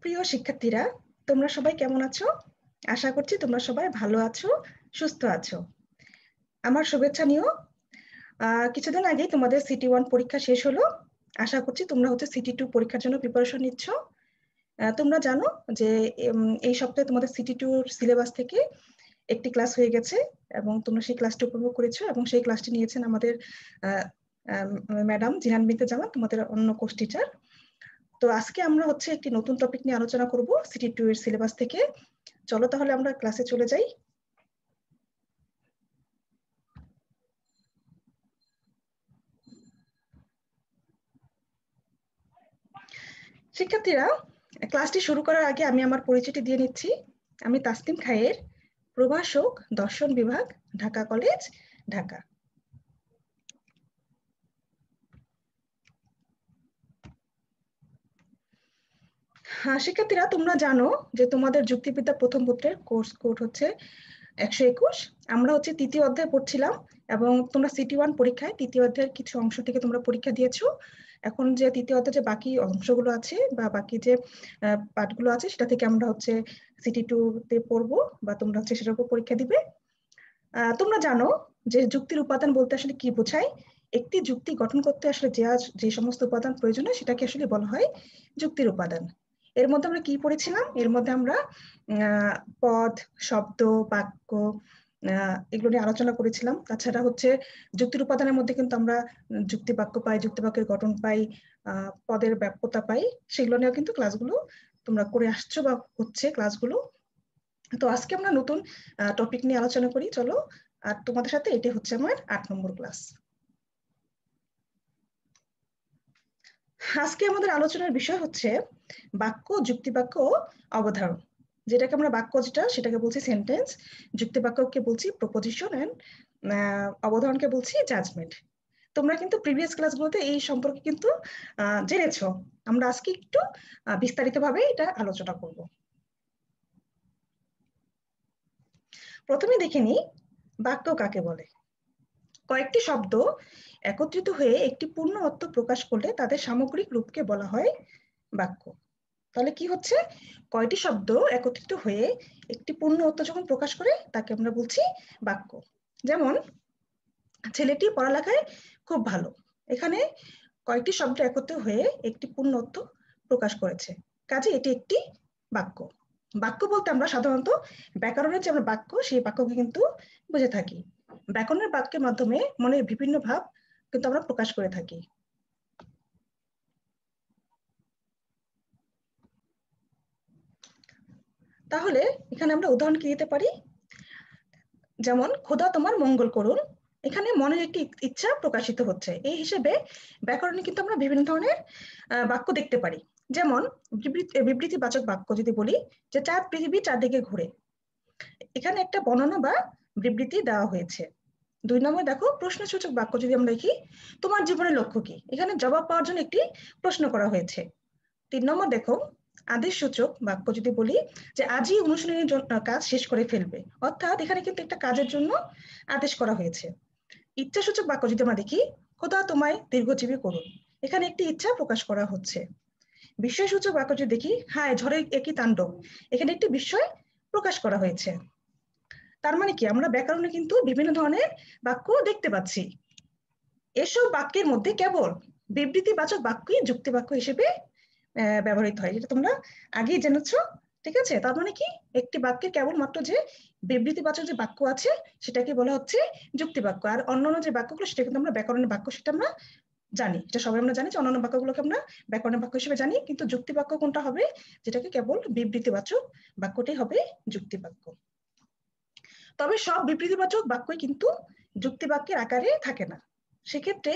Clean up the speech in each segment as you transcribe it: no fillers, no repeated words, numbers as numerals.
প্রিয় শিক্ষার্থীরা, তোমরা সবাই কেমন আছো? আশা করছি তোমরা সবাই ভালো আছো, সুস্থ আছো। আমার শুভেচ্ছা নিও। কিছুদিন আগে তোমাদের সিটি 1 পরীক্ষা শেষ হলো। আশা করছি তোমরা সিটি 2 পরীক্ষার জন্য প্রিপারেশন নিচ্ছ। তোমরা জানো যে এই সপ্তাহে তোমাদের সিটি 2 সিলেবাস থেকে একটি ক্লাস হয়ে গেছে এবং তোমরা সেই ক্লাসটি উপভোগ করেছো এবং সেই ক্লাসটি নিয়েছেন আমাদের ম্যাডাম জিহান বিনতে জামান, তোমাদের অন্য কোর্স টিচার। তো আজকে আমরা একটি নতুন টপিক নিয়ে আলোচনা করব সিটি 2 এর সিলেবাস থেকে। চলো তাহলে আমরা ক্লাসে চলে যাই। শিক্ষার্থীরা, ক্লাসটি শুরু করার আগে আমি আমার পরিচয়টি দিয়ে নিচ্ছি। আমি তাসনিম খায়ের, প্রভাষক, দর্শন বিভাগ, ঢাকা কলেজ, ঢাকা। হ্যাঁ শিক্ষার্থীরা, তোমরা জানো যে তোমাদের যুক্তিবিদ্যা প্রথম পত্রের কোর্স কোড 121। আমরা তৃতীয় অধ্যায় পড়ছিলাম এবং তোমরা সিটি 1 পরীক্ষায় তৃতীয় অধ্যায়ের কিছু অংশ থেকে তোমরা পরীক্ষা দিয়েছো। এখন যে তৃতীয় অধ্যায়ে যে বাকি অংশগুলো আছে বা বাকি যে পাঠগুলো আছে সেটা থেকে আমরা সিটি 2 তে পড়বো বা তোমরা সেটার উপর পরীক্ষা দিবে। তোমরা জানো যে যুক্তির উপাদান বলতে আসলে কি বোঝায়। একটি যুক্তি গঠন করতে আসলে যে সমস্ত উপাদান প্রয়োজন হয় সেটাকে আসলে বলা হয় যুক্তির উপাদান। এর মধ্যে আমরা কি পড়েছিলাম? এর মধ্যে আমরা পদ, শব্দ, বাক্য এগুলো নিয়ে আলোচনা করেছিলাম। তাছাড়া যুক্তির উপাদানের মধ্যে কিন্তু আমরা যুক্তি বাক্য পাই, যুক্তি বাক্যের গঠন পাই, পদের ব্যাপ্যতা পাই। সেগুলো নিয়েও কিন্তু ক্লাসগুলো তোমরা করে আসছো বা ক্লাসগুলো। তো আজকে আমরা নতুন টপিক নিয়ে আলোচনা করি, চলো। আর তোমাদের সাথে এটি আমার 8 নম্বর ক্লাস। আজকে আমাদের আলোচনার বিষয় বাক্য, যুক্তিবাক্য, অবধারণ। যেটাকে আমরা বাক্য সেটাকে বলছি সেন্টেন্স, যুক্তি বাক্যকে বলছি প্রপোজিশন, এন্ড অবধারণকে বলছি জাজমেন্ট। তোমরা কিন্তু প্রিভিয়াস ক্লাসগুলোতে এই সম্পর্কে কিন্তু জেনেছো। আমরা আজকে একটু বিস্তারিতভাবে এটা আলোচনা করব। প্রথমে দেখে নিই বাক্য কাকে বলে। কয়েকটি শব্দ একত্রিত হয়ে একটি পূর্ণ অর্থ প্রকাশ করলে তাদের সামগ্রিক রূপকে বলা হয় বাক্য। তাহলে কি হচ্ছে? কয়টি শব্দ একত্রিত হয়ে একটি পূর্ণ অর্থ যখন প্রকাশ করে তাকে আমরা বলছি বাক্য। যেমন ছেলেটি পড়ালেখায় খুব ভালো। এখানে কয়েকটি শব্দ একত্রিত হয়ে একটি পূর্ণ অর্থ প্রকাশ করেছে, কাজে এটি একটি বাক্য। বাক্য বলতে আমরা সাধারণত ব্যাকরণের যে আমরা বাক্য, সেই বাক্যকে কিন্তু বুঝে থাকি। ব্যাকরণের বাক্যের মাধ্যমে মনের বিভিন্ন ভাব কিন্তু আমরা প্রকাশ করে থাকি। তাহলে এখানে আমরা উদাহরণ কি দিতে পারি? যেমন খোদা তোমার মঙ্গল করুন। এখানে মনের একটি ইচ্ছা প্রকাশিত হচ্ছে। এই হিসেবে ব্যাকরণে কিন্তু আমরা বিভিন্ন ধরনের বাক্য দেখতে পারি। যেমন বিবৃতিবাচক বাক্য যদি বলি যে চাঁদ পৃথিবী চারদিকে ঘুরে, এখানে একটা বর্ণনা বা বিবৃতি দেওয়া হয়েছে। 2 নম্বর দেখো প্রশ্নসূচক বাক্য যদি আমরা দেখি, তোমার জীবনের লক্ষ্য কি? এখানে জবাব পাওয়ার জন্য একটি প্রশ্ন করা হয়েছে। 3 নম্বর দেখো আদেশসূচক বাক্য যদি বলি যে আজই অনুশীলনের কাজ শেষ করে ফেলবে, অর্থাৎ এখানে কিন্তু একটা কাজের জন্য আদেশ করা হয়েছে। ইচ্ছাসূচক বাক্য যদি আমরা দেখি, খোদা তোমায় দীর্ঘজীবী করুন, এখানে একটি ইচ্ছা প্রকাশ করা হচ্ছে। বিস্ময়সূচক বাক্য যদি দেখি, হায় ঝড়ের একই তাণ্ডব, এখানে একটি বিস্ময় প্রকাশ করা হয়েছে। তার মানে কি আমরা ব্যাকরণে কিন্তু বিভিন্ন ধরনের বাক্য দেখতে পাচ্ছি। এসব বাক্যের মধ্যে কেবল বিবৃতিবাচক বাক্যই যুক্তি বাক্য হিসেবে ব্যবহৃত হয়, যেটা তোমরা আগেই জেনেছো। ঠিক আছে? তার মানে কি একটি বাক্যে কেবলমাত্র যে বিবৃতিবাচক যে বাক্য আছে সেটাকে বলা হচ্ছে যুক্তি বাক্য, আর অন্যান্য যে বাক্যগুলো সেটা কিন্তু আমরা ব্যাকরণের বাক্য, সেটা আমরা জানি, এটা সবাই আমরা জানি যে অন্যান্য বাক্যগুলোকে আমরা ব্যাকরণের বাক্য হিসেবে জানি। কিন্তু যুক্তি বাক্য কোনটা হবে? যেটাকে কেবল বিবৃতিবাচক বাক্যটাই হবে যুক্তি বাক্য। তবে সব বিবৃতিবাচক বাক্যই কিন্তু যুক্তি বাক্যের আকারে থাকে না। সেক্ষেত্রে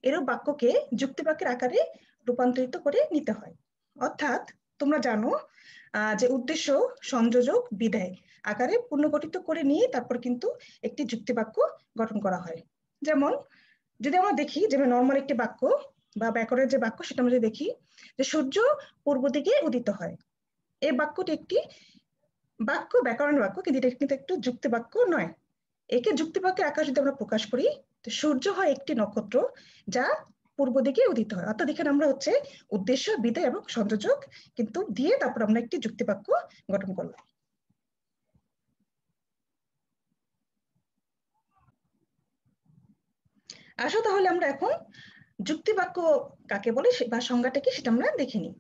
এরূপ বাক্যকে যুক্তি বাক্যের আকারে রূপান্তরিত করে নিতে হয়। অর্থাৎ তোমরা জানো যে উদ্দেশ্য, সংযোজক, বিধায় আকারে পুনর্গঠিত করে নিয়ে তারপর কিন্তু একটি যুক্তি বাক্য গঠন করা হয়। যেমন যদি আমরা দেখি যে নর্মাল একটি বাক্য বা ব্যাকরণের যে বাক্য সেটা আমরা যদি দেখি যে সূর্য পূর্ব দিকে উদিত হয়, এই বাক্যটি একটি বাক্য, ব্যাকরণের বাক্য, কিন্তু এটা কিন্তু একটু যুক্তি বাক্য নয়। একে যুক্তি বাক্যের আকারে যদি আমরা প্রকাশ করি, তো সূর্য হয় একটি নক্ষত্র যা পূর্ব দিকে উদিত হয়। অর্থাৎ এখানে আমরা হচ্ছে উদ্দেশ্য, বিধেয় এবং সংযোজক কিন্তু দিয়ে তারপর আমরা একটি যুক্তি বাক্য গঠন করলাম। আসো তাহলে আমরা এখন যুক্তি বাক্য কাকে বলে বা সংজ্ঞাটা কি সেটা আমরা দেখে নিই।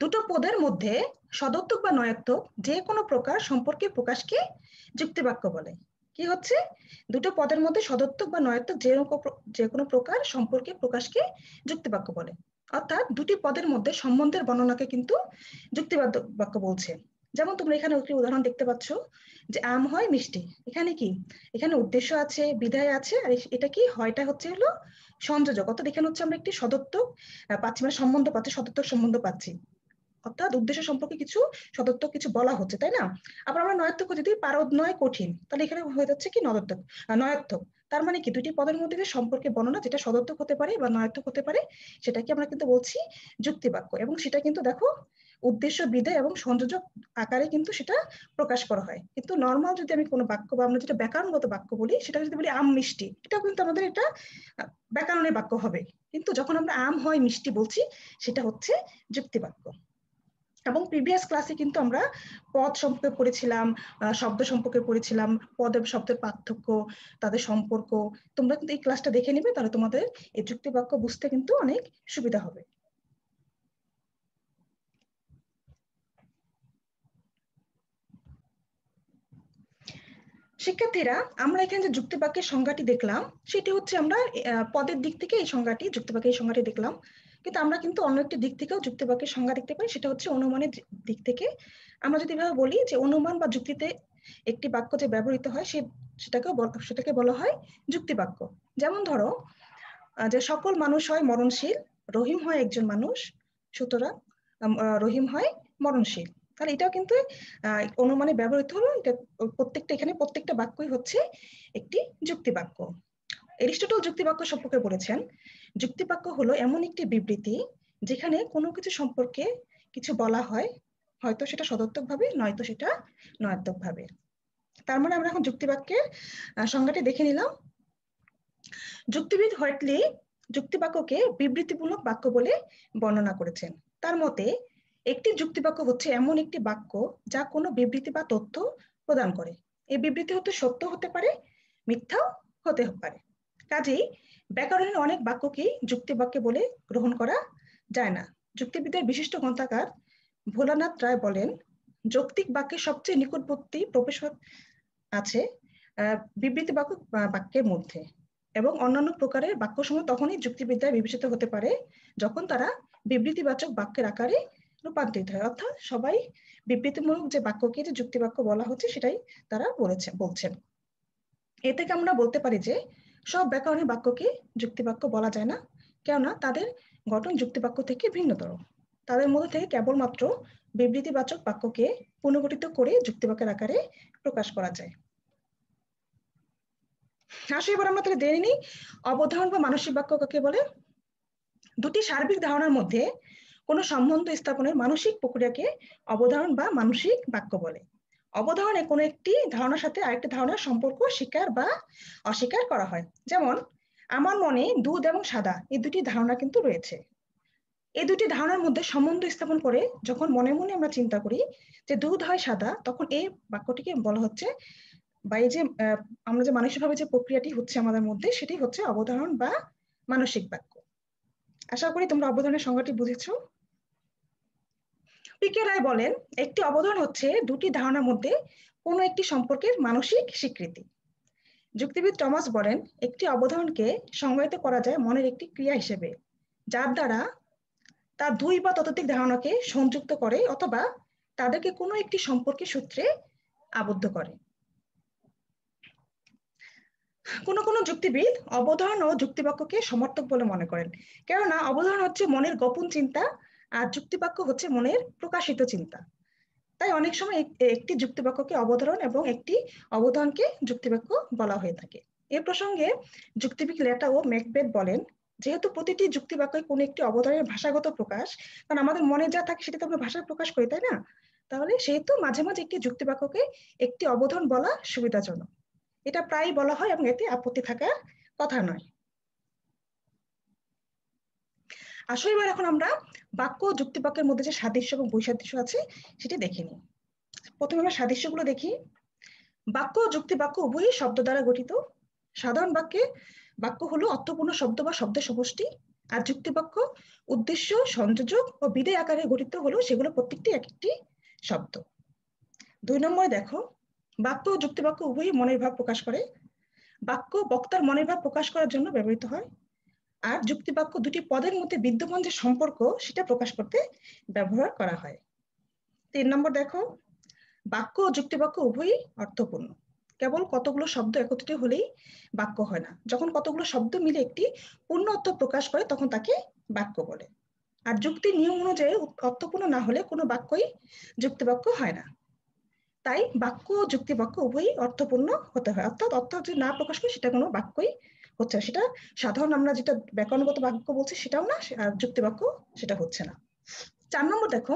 দুটো পদের মধ্যে সদর্থক বা নয়ার্থক যে কোনো প্রকার সম্পর্কে প্রকাশকে যুক্তি বাক্য বলে। কি হচ্ছে? দুটো পদের মধ্যে সদর্থক বা নয়ার্থক যে কোনো প্রকার সম্পর্কে প্রকাশকে যুক্তি বাক্য বলে। অর্থাৎ দুটি পদের মধ্যে সম্বন্ধের বর্ণনাকে কিন্তু যুক্তি বাক্য বলছে। যেমন তোমরা এখানে একটি উদাহরণ দেখতে পাচ্ছ যে আম হয় মিষ্টি। এখানে কি? এখানে উদ্দেশ্য আছে, বিধায় আছে, আর এটা কি হয়টা হচ্ছে হলো সংযোজক। অর্থাৎ এখানে হচ্ছে আমরা একটি সদর্থক পাচ্ছি, মানে সম্বন্ধ পাচ্ছি, সদর্থক সম্বন্ধ পাচ্ছি। অর্থাৎ উদ্দেশ্য সম্পর্কে কিছু সদর্থক কিছু বলা হচ্ছে, তাই না? আবার আমরা নয়ার্থক যদি পারদ নয় কঠিন, তাহলে এখানে হয়ে যাচ্ছে কি নয়ার্থক। নয়ার্থক তার মানে কি দুটি পদের মধ্যে যে সম্পর্কে বর্ণনা যেটা সদর্থক হতে পারে বা নয়ার্থক হতে পারে সেটাকে আমরা কিন্তু বলছি যুক্তি বাক্য। এবং সেটা কিন্তু দেখো উদ্দেশ্য, বিধেয় এবং সংযোজক আকারে কিন্তু সেটা প্রকাশ করা হয়। কিন্তু নর্মাল যদি আমি কোনো বাক্য বা আমরা যেটা ব্যাকরণগত বাক্য বলি, সেটা যদি বলি আম মিষ্টি, এটাও কিন্তু আমাদের এটা ব্যাকরণের বাক্য হবে। কিন্তু যখন আমরা আম হয় মিষ্টি বলছি সেটা হচ্ছে যুক্তি বাক্য। এবং প্রিভিয়াস ক্লাসে কিন্তু আমরা পদ সম্পর্কে পড়েছিলাম, শব্দ সম্পর্কে পড়েছিলাম, পদের শব্দের পার্থক্য, তাদের সম্পর্ক। তোমরা কিন্তু এই ক্লাসটা দেখে নিবে, তাহলে তোমাদের এই যুক্তি বাক্য বুঝতে কিন্তু অনেক সুবিধা হবে। শিক্ষার্থীরা, আমরা এখানে যে যুক্তি বাক্যের সংজ্ঞাটি দেখলাম সেটি হচ্ছে আমরা পদের দিক থেকে এই সংজ্ঞাটি, যুক্তি বাক্যের সংজ্ঞাটি দেখলাম। কিন্তু আমরা কিন্তু অন্য একটি দিক থেকেও যুক্তি বাক্যের সংজ্ঞা দেখতে পাই, সেটা হচ্ছে অনুমানের দিক থেকে। আমরা যদি এভাবে বলি যে অনুমান বা যুক্তিতে একটি বাক্য যে ব্যবহৃত হয় সেটাকে বলা হয় যুক্তি বাক্য। যেমন ধরো যে সকল মানুষ হয় মরণশীল, রহিম হয় একজন মানুষ, সুতরাং রহিম হয় মরণশীল। তাহলে এটাও কিন্তু অনুমানে ব্যবহৃত হলো। এটা প্রত্যেকটা বাক্যই হচ্ছে একটি যুক্তি বাক্য। এরিস্টটল যুক্তি বাক্য সম্পর্কে বলেছেন, যুক্তি বাক্য হলো এমন একটি বিবৃতি যেখানে কোনো কিছু সম্পর্কে কিছু বলা হয়, হয়তো সেটা সদর্থক ভাবে নয়তো সেটা নয়ার্থক ভাবে। তার মানে আমরা এখন যুক্তি বাক্যের সংজ্ঞাটি দেখে নিলাম। যুক্তিবিদ হোয়াইটলি যুক্তি বাক্যকে বিবৃতিমূলক বাক্য বলে বর্ণনা করেছেন। তার মতে একটি যুক্তি বাক্য হচ্ছে এমন একটি বাক্য যা কোনো বিবৃতি বা তথ্য প্রদান করে। এই বিবৃতি হতে সত্য হতে পারে, মিথ্যাও হতে পারে। কাজেই ব্যাকরণের অনেক বাক্যকেই যুক্তি বাক্য বলে গ্রহণ করা যায় না। যুক্তিবিদের বিশিষ্ট গ্রন্থাকার ভোলানাথ রায় বলেন, যৌক্তিক বাক্যের সবচেয়ে নিকটবর্তী প্রবেশক আছে বিবৃতি বাক্যের মধ্যে, এবং অন্যান্য প্রকারের বাক্যসমূহ তখনই যুক্তিবিদ্যায় বিবেচিত হতে পারে যখন তারা বিবৃতিবাচক বাক্যের আকারে রূপান্তরিত হয়। অর্থাৎ সবাই বিবৃতিমূলক যে বাক্যকে যে যুক্তি বাক্য বলা হচ্ছে সেটাই তারা বলছেন। এ থেকে আমরা বলতে পারি যে সব ব্যাকরণের বাক্যকে যুক্তি বাক্য বলা যায় না, কেননা তাদের গঠন যুক্তি বাক্য থেকে ভিন্নতর। তাদের মধ্যে থেকে কেবলমাত্র বিবৃতিবাচক বাক্যকে পুনর্গঠিত করে যুক্তি বাক্যের আকারে প্রকাশ করা যায়। আসলে এবার আমরা তাহলে জেনে নিই অবধারণ বা মানসিক বাক্য কাকে বলে। দুটি সার্বিক ধারণার মধ্যে কোনো সম্বন্ধ স্থাপনের মানসিক প্রক্রিয়াকে অবধারণ বা মানসিক বাক্য বলে। অবধারণে কোনো একটি ধারণার সাথে আরেকটি ধারণার সম্পর্ক স্বীকার বা অস্বীকার করা হয়। যেমন আমার মনে দুধ এবং সাদা এই দুটি ধারণা কিন্তু রয়েছে। এই দুটি ধারণার মধ্যে সম্বন্ধ স্থাপন করে যখন মনে মনে আমরা চিন্তা করি যে দুধ হয় সাদা, তখন এই বাক্যটিকে বলা হচ্ছে, বা এই যে আমরা যে মানসিকভাবে যে প্রক্রিয়াটি হচ্ছে আমাদের মধ্যে, সেটি হচ্ছে অবধারণ বা মানসিক বাক্য। আশা করি তোমরা অবধারণের সংজ্ঞাটি বুঝেছো। পিকে রায় বলেন, একটি অবধারণ হচ্ছে দুটি ধারণার মধ্যে কোনো একটি সম্পর্কের মানসিক স্বীকৃতি। যুক্তিবিদ টমাস বলেন, একটি অবধারণকে সংজ্ঞায়িত করা যায় মনের একটি ক্রিয়া হিসেবে, যার দ্বারা তার দুই বা ততোধিক ধারণাকে সংযুক্ত করে অথবা তাদেরকে কোনো একটি সম্পর্কের সূত্রে আবদ্ধ করে। কোনো কোনো যুক্তিবিদ অবধারণ ও যুক্তিবাক্যকে সমর্থক বলে মনে করেন, কেননা অবধারণ হচ্ছে মনের গোপন চিন্তা আর যুক্তিবাক্য হচ্ছে মনের প্রকাশিত চিন্তা। তাই অনেক সময় একটি যুক্তিবাক্যকে অবধারণ এবং একটি অবধারণকে যুক্তিবাক্য বলা হয়ে থাকে। এ প্রসঙ্গে যুক্তিবিদ লেটা ও ম্যাকবেথ বলেন, যেহেতু প্রতিটি যুক্তিবাক্যই কোনো একটি অবধারণের ভাষাগত প্রকাশ, কারণ আমাদের মনে যা থাকে সেটা তো আমরা ভাষায় প্রকাশ করি, তাই না? তাহলে সেহেতু মাঝে মাঝে একটি যুক্তিবাক্যকে একটি অবধারণ বলা সুবিধাজনক। এটা প্রায়ই বলা হয় এবং এতে আপত্তি থাকার কথা নয়। আসলে এবার এখন আমরা বাক্য ও যুক্তি বাক্যের মধ্যে যে সাদৃশ্য এবং বৈসাদৃশ্য আছে সেটি দেখে নিই। প্রথমে আমরা সাদৃশ্যগুলো দেখি। বাক্য ও যুক্তি বাক্য উভয়ই শব্দ দ্বারা গঠিত। সাধারণ বাক্য হলো অর্থপূর্ণ শব্দ বা শব্দের সমষ্টি, আর যুক্তি বাক্য উদ্দেশ্য, সংযোজক ও বিধেয় আকারে গঠিত হলো সেগুলো প্রত্যেকটি এক একটি শব্দ। 2 নম্বরে দেখো, বাক্য ও যুক্তি বাক্য উভয়ই মনের ভাব প্রকাশ করে। বাক্য বক্তার মনের ভাব প্রকাশ করার জন্য ব্যবহৃত হয়, আর যুক্তি বাক্য দুটি পদের মধ্যে বিদ্যমান যে সম্পর্ক সেটা প্রকাশ করতে ব্যবহার করা হয়। 3 নম্বর দেখো, বাক্য ও যুক্তি বাক্য উভয়ই অর্থপূর্ণ। কেবল কতগুলো শব্দ একত্রিত হলেই বাক্য হয় না, যখন কতগুলো শব্দ মিলে একটি পূর্ণ অর্থ প্রকাশ করে তখন তাকে বাক্য বলে। আর যুক্তির নিয়ম অনুযায়ী অর্থপূর্ণ না হলে কোনো বাক্যই যুক্তি বাক্য হয় না। তাই বাক্য ও যুক্তি বাক্য উভয়ই অর্থপূর্ণ হতে হয়, অর্থাৎ অর্থ যদি না প্রকাশ করে সেটা কোনো বাক্যই হচ্ছে না। সেটা সাধারণ আমরা যেটা ব্যাকরণগত বাক্য বলছি সেটাও না, আর যুক্তি বাক্য সেটা হচ্ছে না। 4 নম্বর দেখো,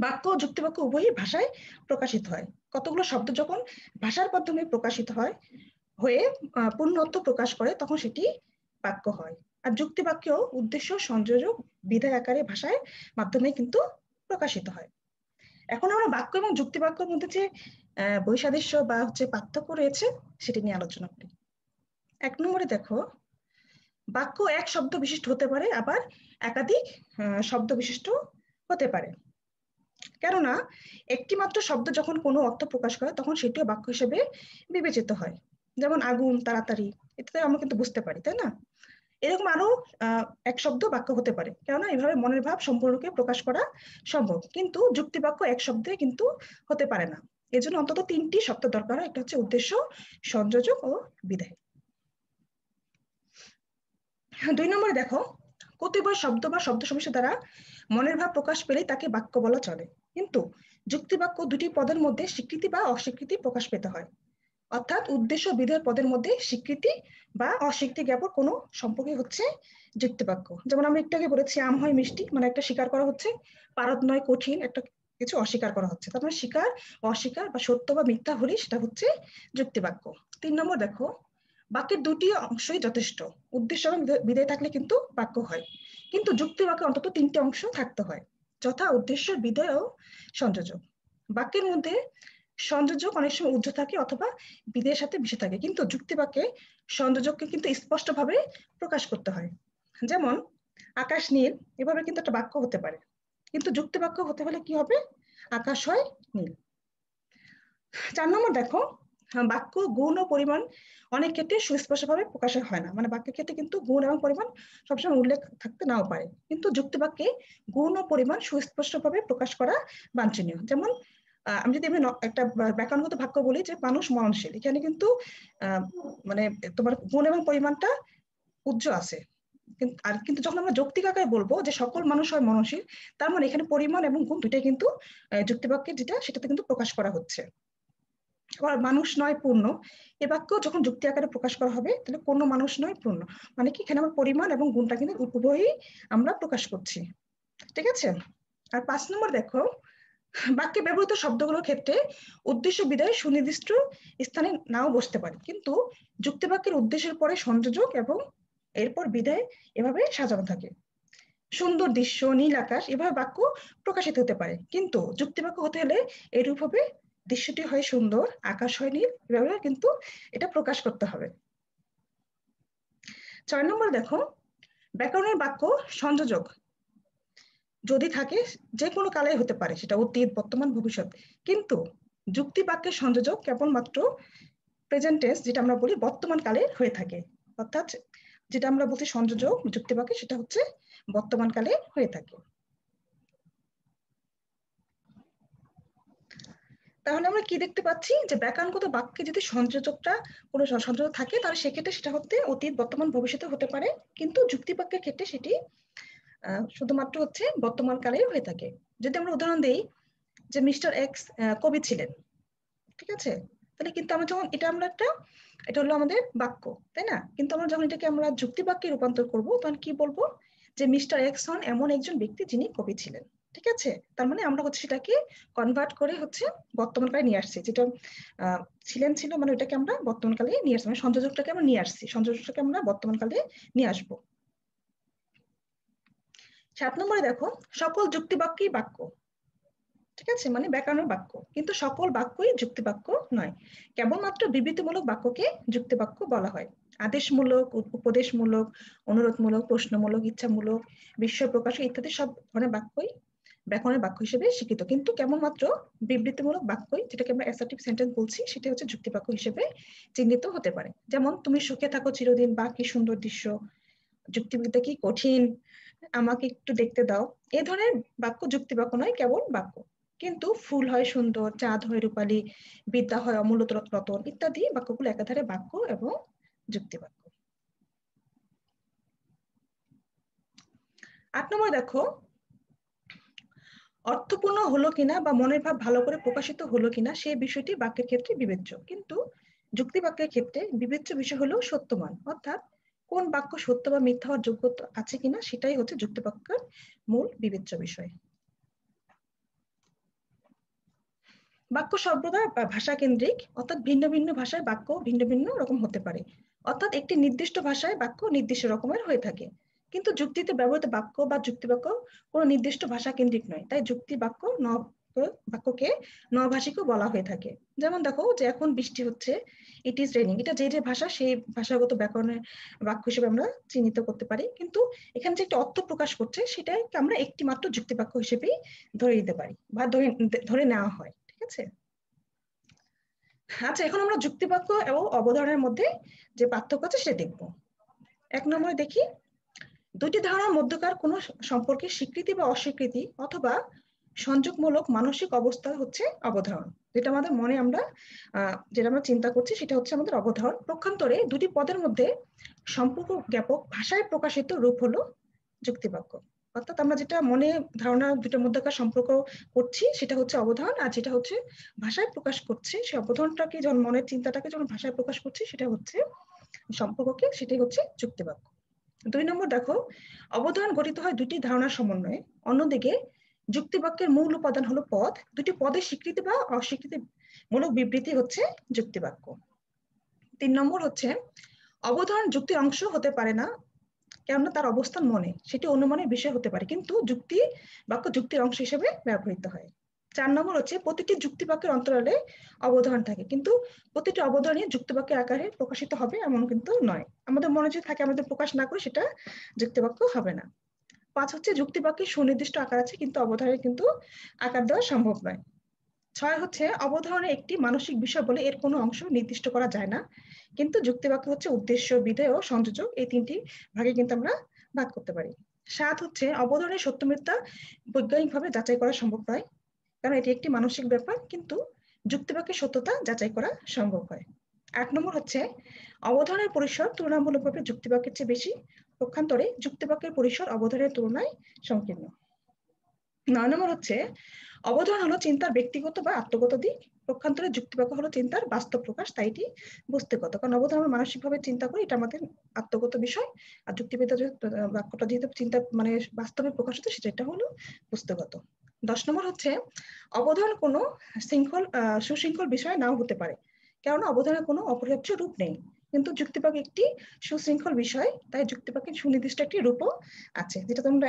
বাক্য ও যুক্তি বাক্য উভয়ই ভাষায় প্রকাশিত হয়। কতগুলো শব্দ যখন ভাষার মাধ্যমে প্রকাশিত হয়ে পূর্ণ অর্থ প্রকাশ করে তখন সেটি বাক্য হয়। আর যুক্তি বাক্যেও উদ্দেশ্য, সংযোজক, বিধেয় আকারে ভাষায় মাধ্যমে কিন্তু প্রকাশিত হয়। এখন আমরা বাক্য এবং যুক্তি বাক্যের মধ্যে যে বৈসাদৃশ্য বা হচ্ছে পার্থক্য রয়েছে সেটি নিয়ে আলোচনা করি। 1 নম্বরে দেখো, বাক্য এক শব্দ বিশিষ্ট হতে পারে, আবার একাধিক শব্দ বিশিষ্ট হতে পারে। কেননা একটি মাত্র শব্দ যখন কোনো অর্থ প্রকাশ করে তখন সেটিও বাক্য হিসেবে বিবেচিত হয়। যেমন আগুন, তাড়াতাড়ি, এতে আমরা কিন্তু বুঝতে পারি, তাই না? এরকম আরো এক শব্দ বাক্য হতে পারে, কেননা এভাবে মনের ভাব সম্পূর্ণকে প্রকাশ করা সম্ভব। কিন্তু যুক্তি বাক্য এক শব্দে কিন্তু হতে পারে না, এজন্য অন্তত 3টি শব্দ দরকার হয়। একটা হচ্ছে উদ্দেশ্য, সংযোজক ও বিধেয়। 2 নম্বরে দেখো, কতিপয় শব্দ বা শব্দ সমষ্টি দ্বারা মনের ভাব প্রকাশ পেলে তাকে বাক্য বলা চলে, কিন্তু যুক্তি বাক্য দুটি পদের মধ্যে স্বীকৃতি বা অস্বীকৃতি প্রকাশ পেতে হয়। অর্থাৎ উদ্দেশ্য বিধেয় পদের মধ্যে স্বীকৃতি বা অস্বীকৃতি জ্ঞাপক কোনো সম্পর্কে হচ্ছে যুক্তি বাক্য। যেমন আমরা একটু আগে বলেছি আম হয় মিষ্টি, মানে একটা স্বীকার করা হচ্ছে, পারদ নয় কঠিন, একটা কিছু অস্বীকার করা হচ্ছে। তার মানে স্বীকার, অস্বীকার বা সত্য বা মিথ্যা হলেই সেটা হচ্ছে যুক্তি বাক্য। 3 নম্বর দেখো, বাক্যের দুটি অংশই যথেষ্ট। উদ্দেশ্য এবং বিধেয় থাকলে কিন্তু বাক্য হয়, কিন্তু যুক্তি বাক্যে অন্তত 3টি অংশ থাকতে হয়, যথা উদ্দেশ্য, বিধেয় ও সংযোজক। বাক্যের মধ্যে সংযোজক অনেক সময় উজ্জ্ব থাকে অথবা বিধেয়ের সাথে মিশে থাকে, কিন্তু যুক্তি বাক্যে সংযোজককে কিন্তু স্পষ্টভাবে প্রকাশ করতে হয়। যেমন আকাশ নীল, এভাবে কিন্তু একটা বাক্য হতে পারে, কিন্তু যুক্তি বাক্য হতে হলে কি হবে? আকাশ হয় নীল। 4 নম্বর দেখো, বাক্য গুণ ও পরিমাণ অনেক ক্ষেত্রে সুস্পষ্টভাবে প্রকাশ হয় না, মানে বাক্যের ক্ষেত্রে কিন্তু গুণ এবং পরিমাণ সবসময় উল্লেখ থাকতে নাও পারে, কিন্তু যুক্তি বাক্যে গুণ ও পরিমাণ সুস্পষ্টভাবে প্রকাশ করা বাঞ্ছনীয়। যেমন আমি যদি একটা ব্যাকরণগত বাক্য বলি যে মানুষ মরণশীল, এখানে কিন্তু মানে তোমার গুণ এবং পরিমাণটা উজ্জ্বল আছে। কিন্তু যখন আমরা যৌক্তিক আকারে বলবো যে সকল মানুষ হয় মরণশীল, তার মানে এখানে পরিমাণ এবং গুণ দুটাই কিন্তু যুক্তি বাক্যের যেটা সেটাতে কিন্তু প্রকাশ করা হচ্ছে। আবার মানুষ নয় পূর্ণ, এ বাক্য যখন যুক্তি আকারে প্রকাশ করা হবে তাহলে কোনো মানুষ নয় পূর্ণ, মানে কি এখানে আমার পরিমাণ এবং গুণটা কিন্তু উভয়ই আমরা প্রকাশ করছি। ঠিক আছে? আর 5 নম্বর দেখো, বাক্যে ব্যবহৃত শব্দগুলোর ক্ষেত্রে উদ্দেশ্য বিধেয় সুনির্দিষ্ট স্থানে নাও বসতে পারে, কিন্তু যুক্তি বাক্যের উদ্দেশ্যের পরে সংযোজক এবং এরপর বিধেয় এভাবে সাজানো থাকে। সুন্দর দৃশ্য, নীল আকাশ, এভাবে বাক্য প্রকাশিত হতে পারে, কিন্তু যুক্তি বাক্য হতে হলে এরূপ হবে দৃশ্যটি হয় সুন্দর, আকাশ হয় নীল, এভাবে কিন্তু এটা প্রকাশ করতে হবে। 6 নম্বর দেখো, ব্যাকরণের বাক্য সংযোজক যদি থাকে যে কোনো কালে হতে পারে, সেটা অতীত, বর্তমান, ভবিষ্যৎ, কিন্তু যুক্তি বাক্যের সংযোজক কেবলমাত্র প্রেজেন্ট টেন্স, যেটা আমরা বলি বর্তমান কালে হয়ে থাকে। অর্থাৎ যেটা আমরা বলছি সংযোজক যুক্তি বাক্যে, সেটা হচ্ছে বর্তমান কালে হয়ে থাকে। তাহলে আমরা কি দেখতে পাচ্ছি যে ব্যাকরণগত বাক্যে যদি সংযোজকটা কোনো সংযোজক থাকে তাহলে সেক্ষেত্রে সেটা হতে অতীত, বর্তমান, ভবিষ্যতে হতে পারে, কিন্তু যুক্তি বাক্যের ক্ষেত্রে সেটি শুধুমাত্র হচ্ছে বর্তমান কালে হয়ে থাকে। যদি আমরা উদাহরণ দেই যে মিস্টার এক্স কবি ছিলেন, ঠিক আছে? তাহলে কিন্তু আমরা যখন এটা হলো আমাদের বাক্য, তাই না? কিন্তু আমরা যখন এটাকে আমরা যুক্তি বাক্যে রূপান্তর করব তখন কি বলবো? যে মিস্টার এক্স হন এমন একজন ব্যক্তি যিনি কবি ছিলেন। ঠিক আছে? তার মানে আমরা হচ্ছে সেটাকে কনভার্ট করে হচ্ছে বর্তমান কালে নিয়ে আসছি, যেটা ছিল, মানে ওটাকে আমরা বর্তমান কালে নিয়ে আসছি, মানে সংযোজকটাকে আমরা নিয়ে আসছি, সংযোজকটাকে আমরা বর্তমান কালে নিয়ে আসবো। 7 নম্বরে দেখো, সকল যুক্তি বাক্যই বাক্য। ঠিক আছে, মানে ব্যাকরণের বাক্য, কিন্তু সকল বাক্যই যুক্তি বাক্য নয়। কেবলমাত্র বিবৃতিমূলক বাক্যকে যুক্তি বাক্য বলা হয়। আদেশমূলক, উপদেশমূলক, অনুরোধমূলক, প্রশ্নমূলক, ইচ্ছামূলক, বিস্ময় প্রকাশ ইত্যাদি সব ধরনের বাক্যই ব্যাকরণের বাক্য হিসেবে স্বীকৃত, কিন্তু কেবলমাত্র বিবৃতিমূলক বাক্যই, যেটাকে আমরা অ্যাসার্টিভ সেন্টেন্স বলছি, সেটা হচ্ছে যুক্তি বাক্য হিসেবে চিহ্নিত হতে পারে। যেমন তুমি সুখে থাকো চিরদিন, বা কি সুন্দর দৃশ্য, যুক্তিবিদ্যা কি কঠিন, আমাকে একটু দেখতে দাও, এই ধরনের বাক্য যুক্তি বাক্য নয়, কেবল বাক্য। কিন্তু ফুল হয় সুন্দর, চাঁদ হয় রূপালী, বিদ্যা হয় অমূল্য রতন ইত্যাদি বাক্যগুলো একাধারে বাক্য এবং যুক্তি বাক্য। 8 নম্বর দেখো, অর্থপূর্ণ হলো কিনা বা মনের ভাব ভালো করে প্রকাশিত হলো কিনা সেই বিষয়টি বাক্যের ক্ষেত্রে বিবেচ্য, কিন্তু যুক্তি বাক্যের ক্ষেত্রে বিবেচ্য বিষয় হলো সত্যমান, অর্থাৎ কোন বাক্য সত্য বা মিথ্যা হওয়ার যোগ্যতা আছে কিনা সেটাই হচ্ছে যুক্তি বাক্যের মূল বিবেচ্য বিষয়। বাক্য সর্বদা ভাষা কেন্দ্রিক, অর্থাৎ ভিন্ন ভিন্ন ভাষায় বাক্য ভিন্ন ভিন্ন রকম হতে পারে, অর্থাৎ একটি নির্দিষ্ট ভাষায় বাক্য নির্দিষ্ট রকমের হয়ে থাকে। কিন্তু যুক্তিতে ব্যবহৃত বাক্য বা যুক্তি বাক্য কোনো নির্দিষ্ট ভাষা কেন্দ্রিক নয়, তাই যুক্তি বাক্য বাক্যকে নভাষিকও বলা হয়ে থাকে। যেমন দেখো, যে এখন বৃষ্টি হচ্ছে, ইট ইজ রেনিং, এটা যে যে ভাষা সেই ভাষাগত ব্যাকরণের বাক্য হিসেবে আমরা চিহ্নিত করতে পারি, কিন্তু এখানে যে একটা অর্থ প্রকাশ করছে সেটাই আমরা একটি মাত্র যুক্তি বাক্য হিসেবেই ধরে নিতে পারি বা ধরে নেওয়া হয়। ঠিক আছে। আচ্ছা, এখন আমরা যুক্তি বাক্য এবং অবধারণের মধ্যে যে পার্থক্য আছে সেটা দেখবো। 1 নম্বরে দেখি, দুটি ধারণার মধ্যকার কোনো সম্পর্কের স্বীকৃতি বা অস্বীকৃতি অথবা সংযোগমূলক মানসিক অবস্থা হচ্ছে অবধারণ। যেটা আমাদের মনে যেটা আমরা চিন্তা করছি সেটা হচ্ছে আমাদের অবধারণ। পক্ষান্তরে দুটি পদের মধ্যে সম্পর্ক জ্ঞাপক ভাষায় প্রকাশিত রূপ হলো যুক্তিবাক্য। অর্থাৎ আমরা যেটা মনে ধারণা দুটোর মধ্যকার সম্পর্ক করছি সেটা হচ্ছে অবধারণ, আর যেটা হচ্ছে ভাষায় প্রকাশ করছে সেই অবধারণটাকে যখন মনের চিন্তাটাকে যখন ভাষায় প্রকাশ করছি সেটা হচ্ছে সম্পর্ককে, সেটাই হচ্ছে যুক্তিবাক্য। 2 নম্বর দেখো, অবধারণ গঠিত হয় দুটি ধারণার সমন্বয়ে, অন্যদিকে যুক্তিবাক্যের মূল উপাদান হলো পদ, দুটি পদের স্বীকৃতি বা অস্বীকৃতি মূলক বিবৃতি হচ্ছে যুক্তিবাক্য। 3 নম্বর হচ্ছে, অবধারণ যুক্তির অংশ হতে পারে না, কেননা তার অবস্থান মনে, সেটি অনুমানের বিষয় হতে পারে, কিন্তু যুক্তি বাক্য যুক্তির অংশ হিসেবে ব্যবহৃত হয়। 4 নম্বর হচ্ছে, প্রতিটি যুক্তি বাক্যের অন্তরালে অবধারণ থাকে, কিন্তু প্রতিটি অবধারণই যুক্তি বাক্যের আকারে প্রকাশিত হবে এমন কিন্তু নয়। আমাদের মনে যদি থাকে আমাদের প্রকাশ না করে সেটা যুক্তি বাক্য হবে না। 5 হচ্ছে, যুক্তি বাক্যের সুনির্দিষ্ট আকার আছে, কিন্তু অবধারণে কিন্তু আকার দেওয়া সম্ভব নয়। 6 হচ্ছে, অবধারণের একটি মানসিক বিষয় বলে এর কোনো অংশ নির্দিষ্ট করা যায় না, কিন্তু যুক্তিবাক্য হচ্ছে উদ্দেশ্য, বিধেয় ও সংযোজক, এই তিনটি ভাগে কিন্তু আমরা ভাগ করতে পারি। 7 হচ্ছে, অবধারণের সত্য মিথ্যা বৈজ্ঞানিকভাবে যাচাই করা সম্ভব নয়, কারণ এটি একটি মানসিক ব্যাপার, কিন্তু যুক্তিবাক্যের সত্যতা যাচাই করা সম্ভব হয়। 8 নম্বর হচ্ছে, অবধারণের পরিসর তুলনামূলকভাবে যুক্তিবাক্যের চেয়ে বেশি, পক্ষান্তরে যুক্তিবাক্যের পরিসর অবধারণের তুলনায় সংকীর্ণ। 9 নম্বর হচ্ছে, অবধারণ হলো চিন্তার ব্যক্তিগত বা আত্মগত দিক, পক্ষান্তরে যুক্তিবাক্য হলো চিন্তার বাস্তব প্রকাশ, তাই এটি বস্তুগত, কারণ অবধারণ আমরা মানসিকভাবে চিন্তা করি, এটা আমাদের আত্মগত বিষয়, আর যুক্তিবিদ্যা বাক্যটা যেহেতু চিন্তা মানে বাস্তবে প্রকাশিত সেটা হলো বস্তুগত। 10 নম্বর হচ্ছে, অবধারণ কোনো সুশৃঙ্খল বিষয় নাও হতে পারে, কেননা অবধারণের কোনো অপরিহার্য রূপ নেই, কিন্তু যুক্তিবাক্য একটি সুশৃঙ্খল বিষয়, তাই যুক্তিবাক্যের সুনির্দিষ্ট একটি রূপও আছে, যেটা তোমরা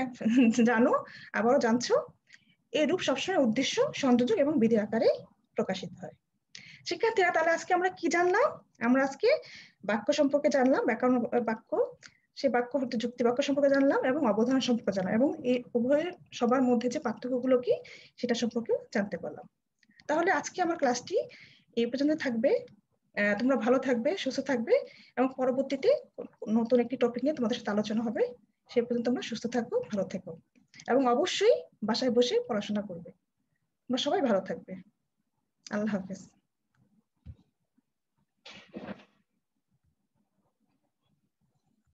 জানো, আবারও জানছো। এই রূপ সবসময় উদ্দেশ্য, সংযোজক এবং বিধি আকারে প্রকাশিত হয়। শিক্ষার্থীরা, তাহলে আজকে আমরা কি জানলাম? আমরা আজকে বাক্য সম্পর্কে জানলাম, ব্যাকরণ বাক্য, সে বাক্য হতে যুক্তি বাক্য সম্পর্কে জানলাম এবং অবধারণ সম্পর্কে জানলাম, এবং এই উভয়ের সবার মধ্যে যে পার্থক্যগুলো কি সেটা সম্পর্কে জানতে পারলাম। তাহলে আজকে আমার ক্লাসটি এই পর্যন্ত থাকবে। তোমরা ভালো থাকবে, সুস্থ থাকবে, এবং পরবর্তীতে নতুন একটি টপিক নিয়ে তোমাদের সাথে আলোচনা হবে। সে পর্যন্ত তোমরা সুস্থ থাকো, ভালো থেকো, এবং অবশ্যই বাসায় বসে পড়াশোনা করবে। তোমরা সবাই ভালো থাকবে। আল্লাহ হাফেজ।